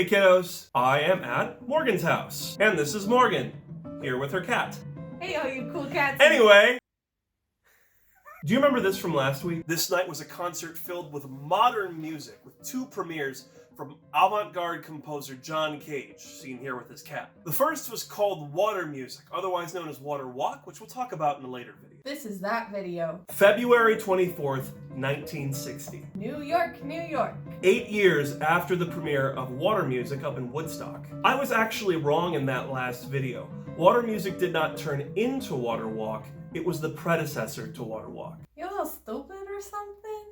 Hey kiddos, I am at Morgan's house, and this is Morgan, here with her cat. Hey all you cool cats. Anyway, do you remember this from last week? This night was a concert filled with modern music, with two premieres from avant-garde composer John Cage, seen here with his cat. The first was called Water Music, otherwise known as Water Walk, which we'll talk about in a later video. This is that video. February 24th, 1960. New York, New York. 8 years after the premiere of Water Music up in Woodstock. I was actually wrong in that last video. Water Music did not turn into Water Walk, it was the predecessor to Water Walk. You a little stupid or something?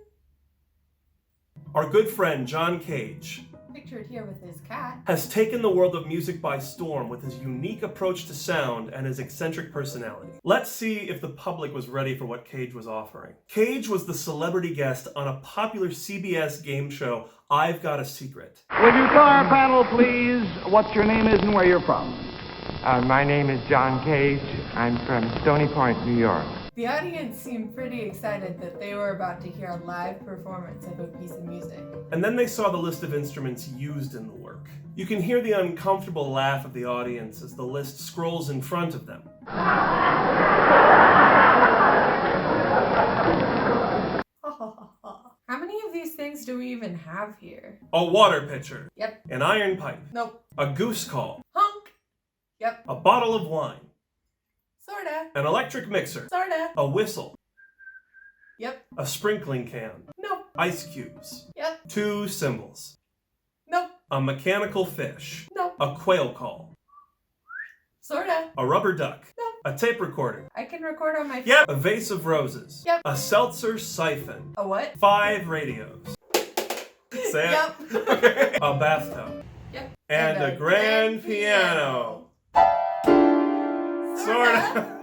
Our good friend John Cage Pictured here with his cat. has taken the world of music by storm with his unique approach to sound and his eccentric personality. Let's see if the public was ready for what Cage was offering. Cage was the celebrity guest on a popular CBS game show, I've Got a Secret. Would you tell our panel, please, what your name is and where you're from? My name is John Cage. I'm from Stony Point, New York. The audience seemed pretty excited that they were about to hear a live performance of a piece of music. And then they saw the list of instruments used in the work. You can hear the uncomfortable laugh of the audience as the list scrolls in front of them. How many of these things do we even have here? A water pitcher. Yep. An iron pipe. Nope. A goose call. Honk. Yep. A bottle of wine. Sorta. An electric mixer. Sorta. A whistle. Yep. A sprinkling can. Nope. Ice cubes. Yep. 2 cymbals. Nope. A mechanical fish. Nope. A quail call. Sorta. A rubber duck. Nope. A tape recorder. I can record on my phone. Yep. A vase of roses. Yep. A seltzer siphon. A what? 5 radios. Say it. Yep. Okay. A bathtub. Yep. And a grand piano. Sorta.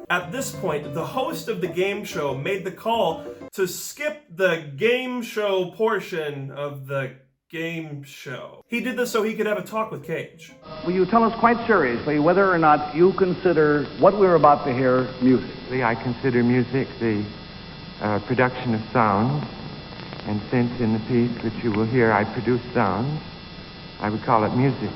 At this point, the host of the game show made the call to skip the game show portion of the game show. He did this so he could have a talk with Cage. Will you tell us quite seriously whether or not you consider what we're about to hear music? I consider music the production of sound, and since in the piece which you will hear I produce sounds, I would call it music.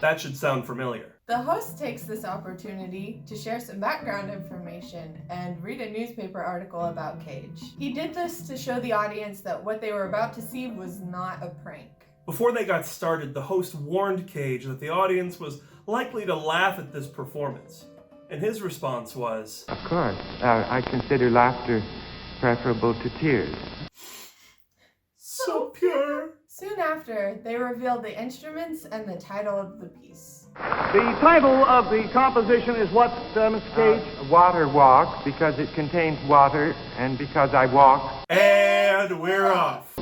That should sound familiar. The host takes this opportunity to share some background information and read a newspaper article about Cage. He did this to show the audience that what they were about to see was not a prank. Before they got started, the host warned Cage that the audience was likely to laugh at this performance. And his response was, Of course, I consider laughter preferable to tears. so pure. Soon after, they revealed the instruments and the title of the piece. The title of the composition is what, Mr. Cage? Water Walk, because it contains water, and because I walk. And we're off.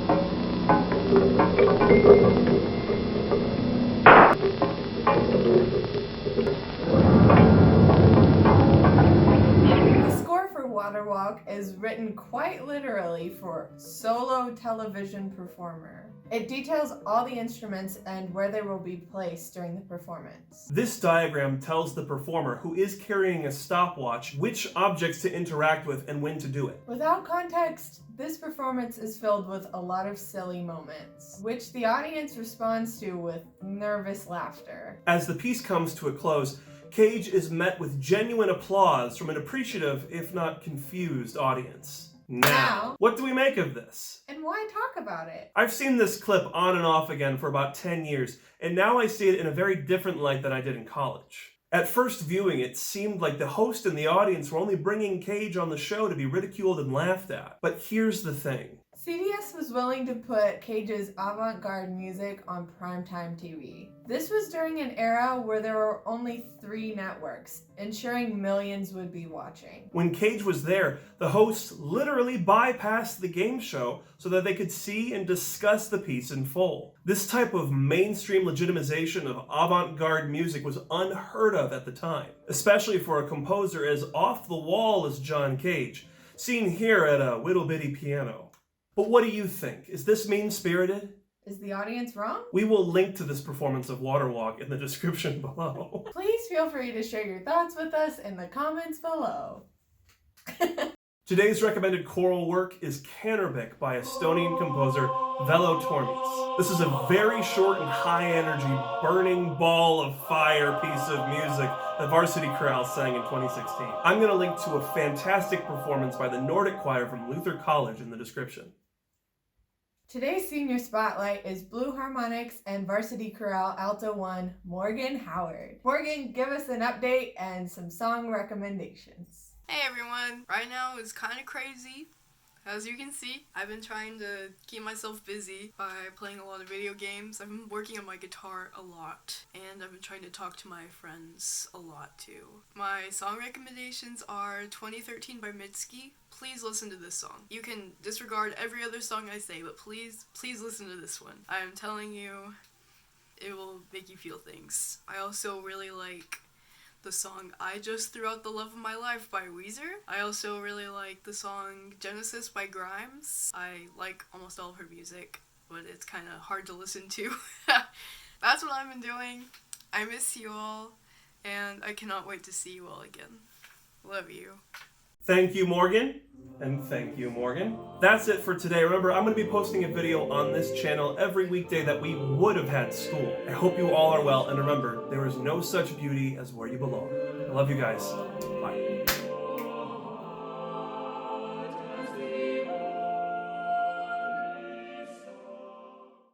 The score for Water Walk is written quite literally for solo television performer. It details all the instruments and where they will be placed during the performance. This diagram tells the performer, who is carrying a stopwatch, which objects to interact with and when to do it. Without context, this performance is filled with a lot of silly moments, which the audience responds to with nervous laughter. As the piece comes to a close, Cage is met with genuine applause from an appreciative, if not confused, audience. Now, what do we make of this? And why talk about it? I've seen this clip on and off again for about 10 years, and now I see it in a very different light than I did in college. At first viewing, it seemed like the host and the audience were only bringing Cage on the show to be ridiculed and laughed at. But here's the thing. CBS was willing to put Cage's avant-garde music on primetime TV. This was during an era where there were only 3 networks, ensuring millions would be watching. When Cage was there, the hosts literally bypassed the game show so that they could see and discuss the piece in full. This type of mainstream legitimization of avant-garde music was unheard of at the time, especially for a composer as off the wall as John Cage, seen here at a whittle-bitty piano. But what do you think? Is this mean-spirited? Is the audience wrong? We will link to this performance of Water Walk in the description below. Please feel free to share your thoughts with us in the comments below. Today's recommended choral work is KANARBIK by Estonian composer Vello Tormis. This is a very short and high-energy, burning ball of fire piece of music that Varsity Choral sang in 2016. I'm going to link to a fantastic performance by the Nordic Choir from Luther College in the description. Today's senior spotlight is Blue Harmonics and Varsity Choral Alto 1, Morgan Howard. Morgan, give us an update and some song recommendations. Hey everyone! Right now is kind of crazy. As you can see, I've been trying to keep myself busy by playing a lot of video games. I've been working on my guitar a lot, and I've been trying to talk to my friends a lot too. My song recommendations are 2013 by MITSKI. Please listen to this song. You can disregard every other song I say, but please listen to this one. I am telling you, it will make you feel things. I also really like the song I Just Threw Out the Love of My Life by WEEZER. I also really like the song Genesis by Grimes. I like almost all of her music, but it's kind of hard to listen to. That's what I've been doing. I miss you all, and I cannot wait to see you all again. Love you. Thank you, Morgan. And thank you, Morgan. That's it for today. Remember, I'm going to be posting a video on this channel every weekday that we would have had school. I hope you all are well, and remember, there is no such beauty as where you belong. I love you guys.